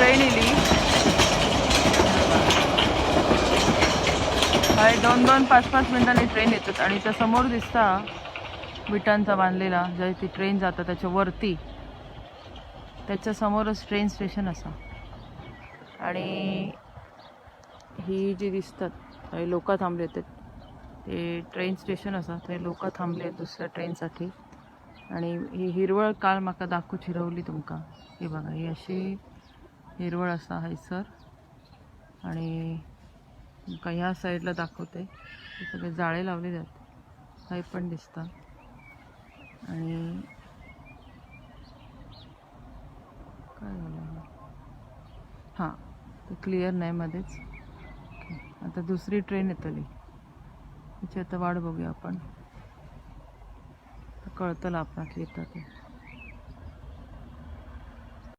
Train येली. काय 2-2, 5-5 मिनिटांनी ट्रेन येतात. आणि त्या समोर दिसता विटांचा बांधलेला ज्या ती ट्रेन जातात त्याच्या वरती, त्याच्या समोरच ट्रेन स्टेशन असा. आणि ही जी दिसतात थंय लोक थांबले आहेत, ते ट्रेन स्टेशन असा. थंय लोक थांबले आहेत दुसऱ्या ट्रेनसाठी. आणि ही हिरवळ काल म्हाका दाखवूची रावली तुमका. ही बघा, ही अशी हिरवळ असा हैसर. आणि तुमका ह्या साईडला दाखवते, हे सगळे जाळे लावलेले आहेत, काही पण दिसतात. आणि काय झालं, हां ते क्लिअर नाही मध्येच. आता दुसरी ट्रेन येतली, तिची आता वाट बघूया आपण, कळतलं आपणाक येतात ते.